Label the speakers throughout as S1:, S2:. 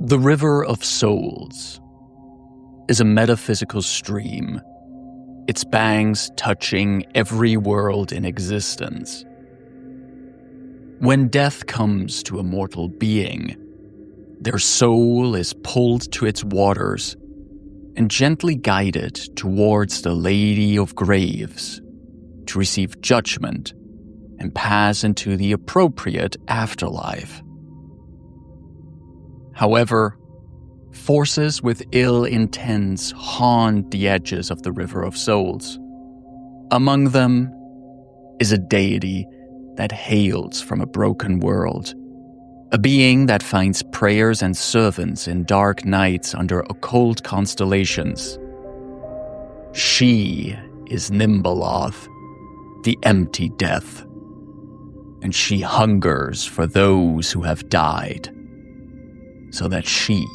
S1: The River of Souls is a metaphysical stream, its banks touching every world in existence. When death comes to a mortal being, their soul is pulled to its waters and gently guided towards the Lady of Graves to receive judgment and pass into the appropriate afterlife. However, forces with ill intents haunt the edges of the River of Souls. Among them is a deity that hails from a broken world, a being that finds prayers and servants in dark nights under occult constellations. She is Nimbleoth, the empty death, and she hungers for those who have died, so that she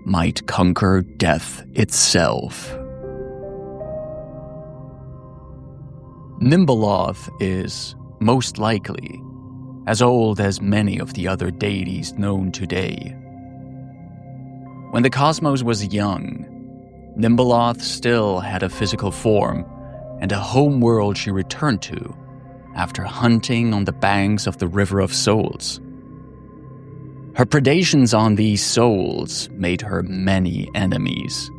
S1: might conquer death itself. Nimbleoth is, most likely, as old as many of the other deities known today. When the cosmos was young, Nimbleoth still had a physical form and a home world she returned to after hunting on the banks of the River of Souls. Her predations on these souls made her many enemies.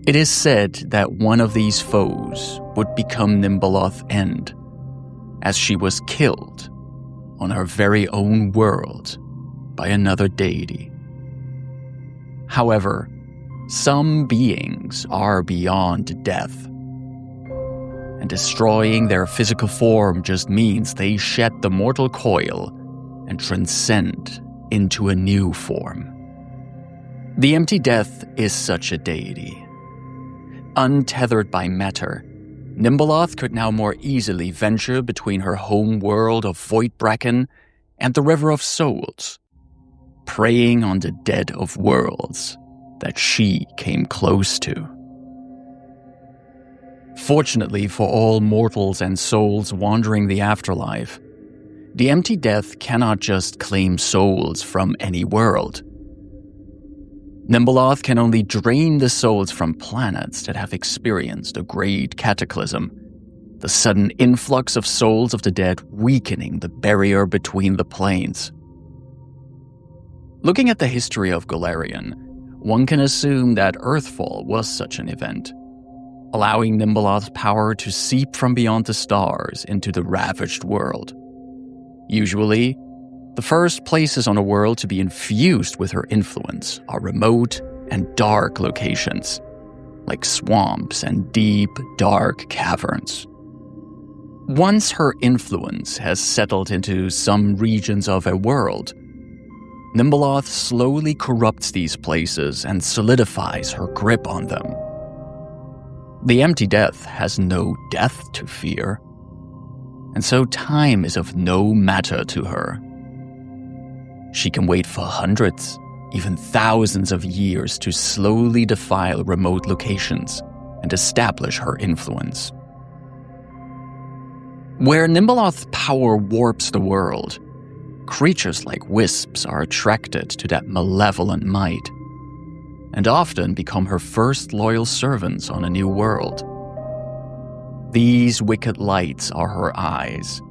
S1: It is said that one of these foes would become Nimbleoth's end, as she was killed on her very own world by another deity. However, some beings are beyond death, and destroying their physical form just means they shed the mortal coil and transcend into a new form. The Empty Death is such a deity. Untethered by matter, Nimbleoth could now more easily venture between her home world of Voidbracken and the River of Souls, preying on the dead of worlds that she came close to. Fortunately for all mortals and souls wandering the afterlife, the Empty Death cannot just claim souls from any world. Nimbleoth can only drain the souls from planets that have experienced a great cataclysm, the sudden influx of souls of the dead weakening the barrier between the planes. Looking at the history of Golarion, one can assume that Earthfall was such an event, allowing Nimbleoth's power to seep from beyond the stars into the ravaged world. Usually, the first places on a world to be infused with her influence are remote and dark locations, like swamps and deep, dark caverns. Once her influence has settled into some regions of a world, Nimbleoth slowly corrupts these places and solidifies her grip on them. The Empty Death has no death to fear, and so time is of no matter to her. She can wait for hundreds, even thousands of years to slowly defile remote locations and establish her influence. Where Nimbleoth's power warps the world, creatures like wisps are attracted to that malevolent might, and often become her first loyal servants on a new world. These wicked lights are her eyes,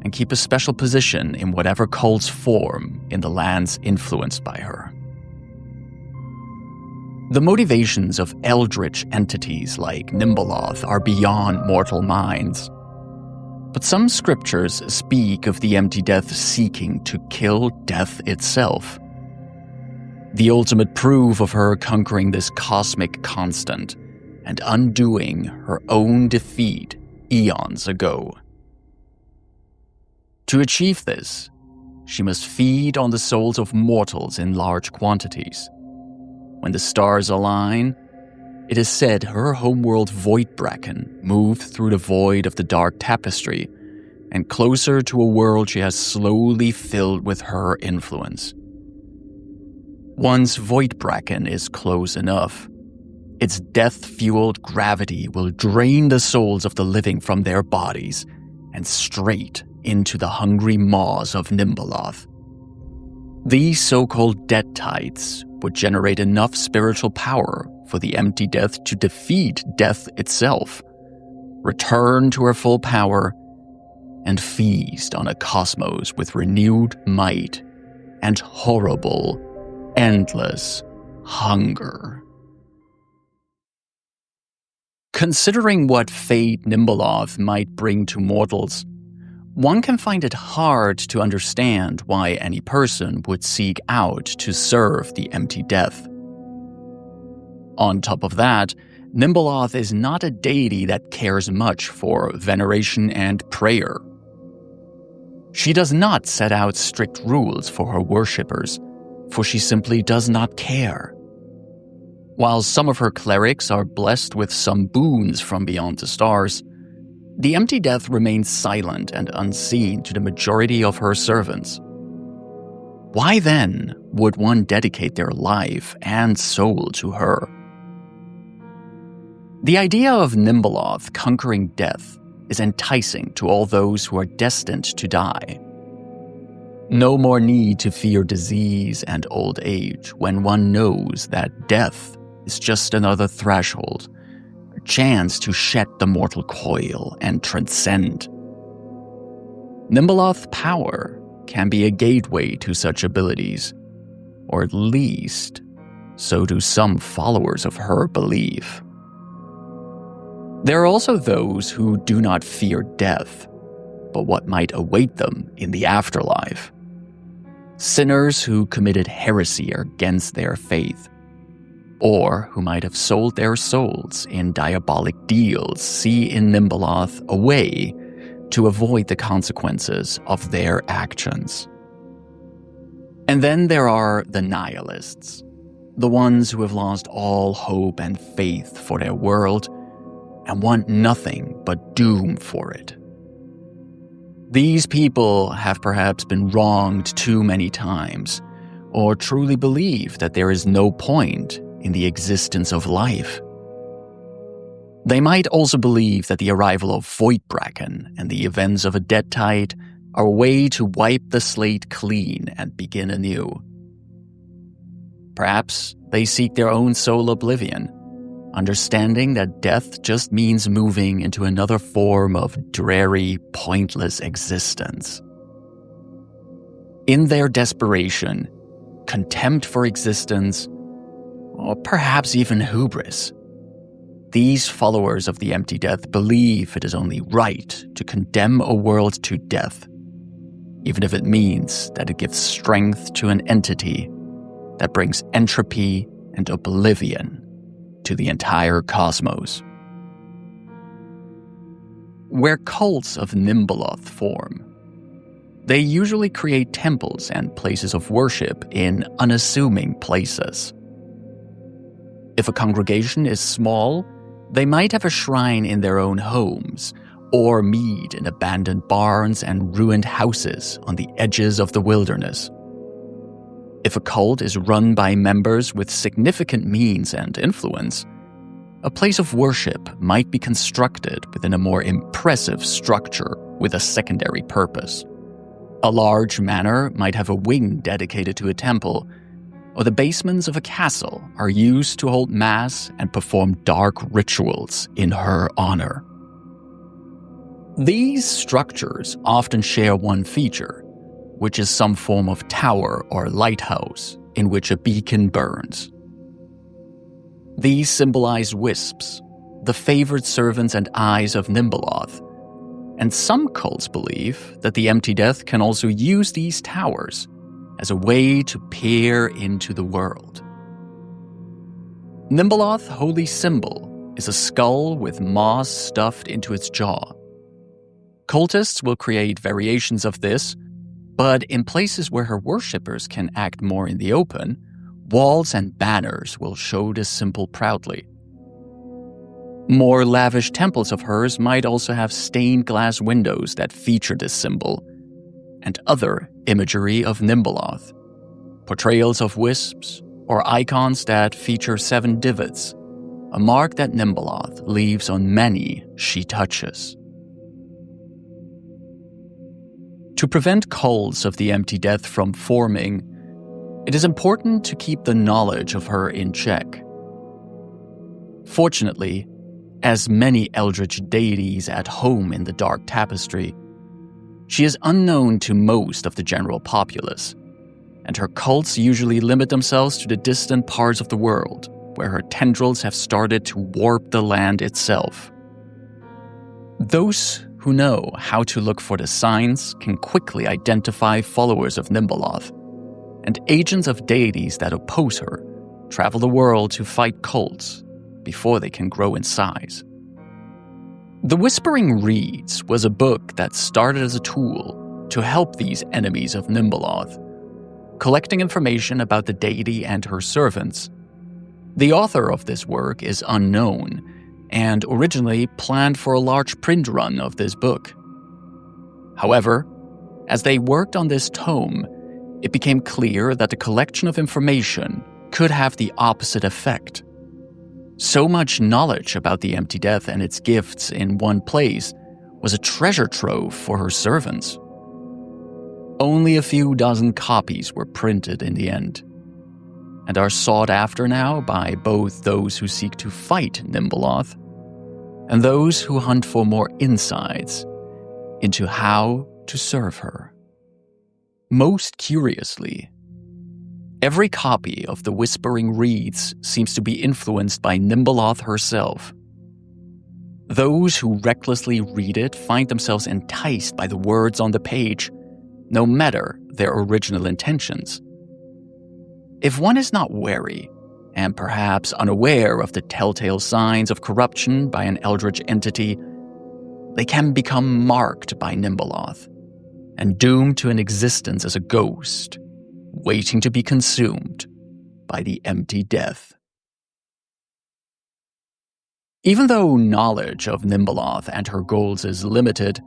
S1: and keep a special position in whatever cults form in the lands influenced by her. The motivations of eldritch entities like Nimbleoth are beyond mortal minds, but some scriptures speak of the Empty Death seeking to kill death itself. The ultimate proof of her conquering this cosmic constant and undoing her own defeat eons ago. To achieve this, she must feed on the souls of mortals in large quantities. When the stars align, it is said her homeworld Voidbracken moved through the void of the Dark Tapestry and closer to a world she has slowly filled with her influence. Once Voidbracken is close enough, its death-fueled gravity will drain the souls of the living from their bodies and straight into the hungry maws of Nimbleoth. These so-called dead-tides would generate enough spiritual power for the empty death to defeat death itself, return to her full power, and feast on a cosmos with renewed might and horrible, endless hunger. Considering what fate Nimbleoth might bring to mortals, one can find it hard to understand why any person would seek out to serve the empty death. On top of that, Nimbleoth is not a deity that cares much for veneration and prayer. She does not set out strict rules for her worshippers, for she simply does not care. While some of her clerics are blessed with some boons from beyond the stars, the empty death remains silent and unseen to the majority of her servants. Why then would one dedicate their life and soul to her? The idea of Nimbleoth conquering death is enticing to all those who are destined to die. No more need to fear disease and old age when one knows that death is just another threshold, a chance to shed the mortal coil and transcend. Nimbleoth's power can be a gateway to such abilities, or at least, so do some followers of her believe. There are also those who do not fear death, but what might await them in the afterlife. Sinners who committed heresy against their faith, or who might have sold their souls in diabolic deals, see in Nimbleoth a way to avoid the consequences of their actions. And then there are the nihilists, the ones who have lost all hope and faith for their world and want nothing but doom for it. These people have perhaps been wronged too many times, or truly believe that there is no point in the existence of life. They might also believe that the arrival of Voidbracken and the events of a dead tide are a way to wipe the slate clean and begin anew. Perhaps they seek their own soul oblivion, understanding that death just means moving into another form of dreary, pointless existence. In their desperation, contempt for existence, or perhaps even hubris, these followers of the empty death believe it is only right to condemn a world to death, even if it means that it gives strength to an entity that brings entropy and oblivion to the entire cosmos. Where cults of Nimbleoth form, they usually create temples and places of worship in unassuming places. If a congregation is small, they might have a shrine in their own homes, or meet in abandoned barns and ruined houses on the edges of the wilderness. If a cult is run by members with significant means and influence, a place of worship might be constructed within a more impressive structure with a secondary purpose. A large manor might have a wing dedicated to a temple, or the basements of a castle are used to hold mass and perform dark rituals in her honor. These structures often share one feature, which is some form of tower or lighthouse in which a beacon burns. These symbolize wisps, the favored servants and eyes of Nimbleoth, and some cults believe that the empty death can also use these towers as a way to peer into the world. Nimbleoth's holy symbol is a skull with moss stuffed into its jaw. Cultists will create variations of this, but in places where her worshippers can act more in the open, walls and banners will show this symbol proudly. More lavish temples of hers might also have stained glass windows that feature this symbol, and other imagery of Nimbleoth, portrayals of wisps, or icons that feature 7 divots, a mark that Nimbleoth leaves on many she touches. To prevent cults of the empty death from forming, it is important to keep the knowledge of her in check. Fortunately, as many eldritch deities at home in the Dark Tapestry, she is unknown to most of the general populace, and her cults usually limit themselves to the distant parts of the world, where her tendrils have started to warp the land itself. Those who know how to look for the signs can quickly identify followers of Nimbleoth, and agents of deities that oppose her travel the world to fight cults before they can grow in size. The Whispering Reeds was a book that started as a tool to help these enemies of Nimbleoth, collecting information about the deity and her servants. The author of this work is unknown, and originally planned for a large print run of this book. However, as they worked on this tome, it became clear that the collection of information could have the opposite effect. So much knowledge about the Empty Death and its gifts in one place was a treasure trove for her servants. Only a few dozen copies were printed in the end, and are sought after now by both those who seek to fight Nimbleoth and those who hunt for more insights into how to serve her. Most curiously, every copy of the Whispering Reeds seems to be influenced by Nimbleoth herself. Those who recklessly read it find themselves enticed by the words on the page, no matter their original intentions. If one is not wary, and perhaps unaware of the telltale signs of corruption by an eldritch entity, they can become marked by Nimbleoth and doomed to an existence as a ghost, waiting to be consumed by the Empty Death. Even though knowledge of Nimbleoth and her goals is limited,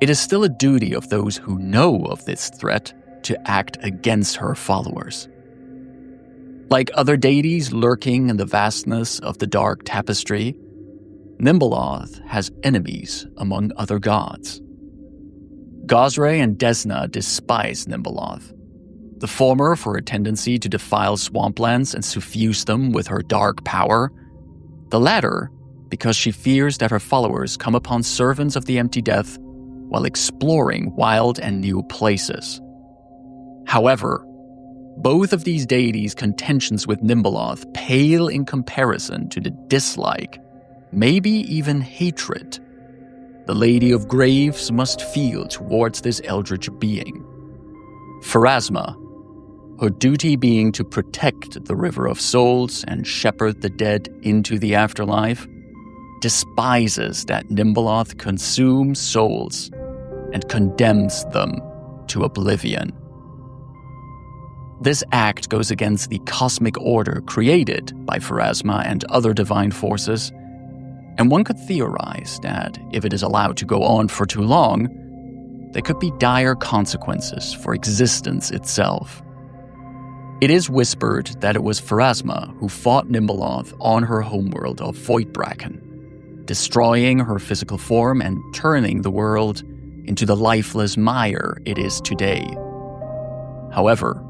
S1: it is still a duty of those who know of this threat to act against her followers. Like other deities lurking in the vastness of the Dark Tapestry, Nimbleoth has enemies among other gods. Gosrae and Desna despise Nimbleoth, the former for her tendency to defile swamplands and suffuse them with her dark power, the latter because she fears that her followers come upon servants of the Empty Death while exploring wild and new places. However, both of these deities' contentions with Nimbleoth pale in comparison to the dislike, maybe even hatred, the Lady of Graves must feel towards this eldritch being. Pharasma, her duty being to protect the River of Souls and shepherd the dead into the afterlife, despises that Nimbleoth consumes souls and condemns them to oblivion. This act goes against the cosmic order created by Pharasma and other divine forces, and one could theorize that if it is allowed to go on for too long, there could be dire consequences for existence itself. It is whispered that it was Pharasma who fought Nimbleoth on her homeworld of Voidbracken, destroying her physical form and turning the world into the lifeless mire it is today. However,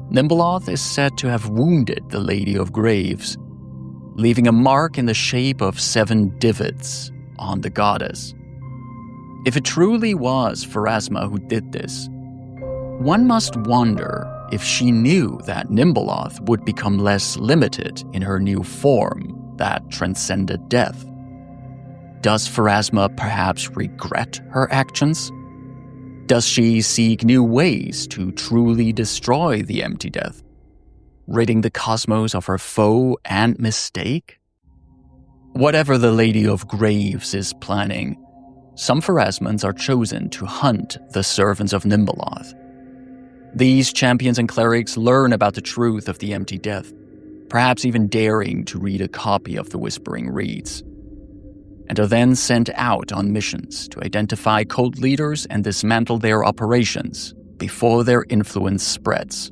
S1: Nimbleoth is said to have wounded the Lady of Graves, leaving a mark in the shape of 7 divots on the goddess. If it truly was Pharasma who did this, one must wonder if she knew that Nimbleoth would become less limited in her new form that transcended death. Does Pharasma perhaps regret her actions? Does she seek new ways to truly destroy the Empty Death, ridding the cosmos of her foe and mistake? Whatever the Lady of Graves is planning, some Pharasmans are chosen to hunt the servants of Nimbleoth. These champions and clerics learn about the truth of the Empty Death, perhaps even daring to read a copy of the Whispering Reeds, and are then sent out on missions to identify cult leaders and dismantle their operations before their influence spreads.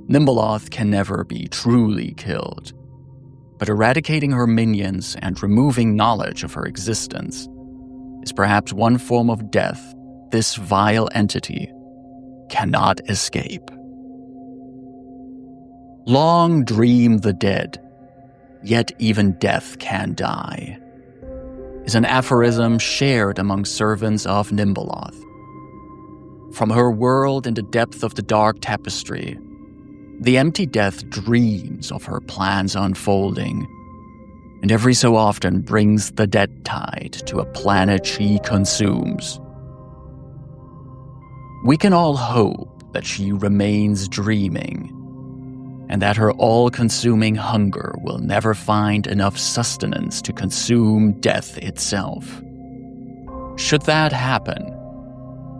S1: Nimbleoth can never be truly killed, but eradicating her minions and removing knowledge of her existence is perhaps one form of death this vile entity cannot escape. Long dream the dead, yet even death can die, is an aphorism shared among servants of Nimbleoth. From her world in the depth of the Dark Tapestry, the empty death dreams of her plans unfolding, and every so often brings the dead tide to a planet she consumes. We can all hope that she remains dreaming, and that her all-consuming hunger will never find enough sustenance to consume death itself. Should that happen,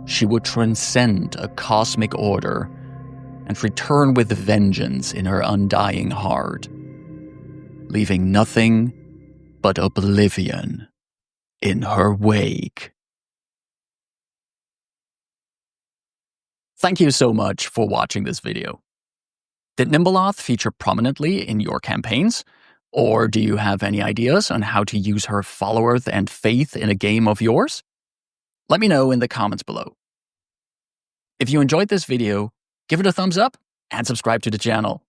S1: she would transcend a cosmic order and return with vengeance in her undying heart, leaving nothing but oblivion in her wake. Thank you so much for watching this video. Did Nimbleoth feature prominently in your campaigns? Or do you have any ideas on how to use her followers and faith in a game of yours? Let me know in the comments below. If you enjoyed this video, give it a thumbs up and subscribe to the channel.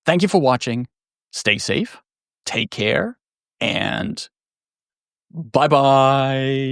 S1: Thank you for watching. Stay safe, take care, and bye-bye.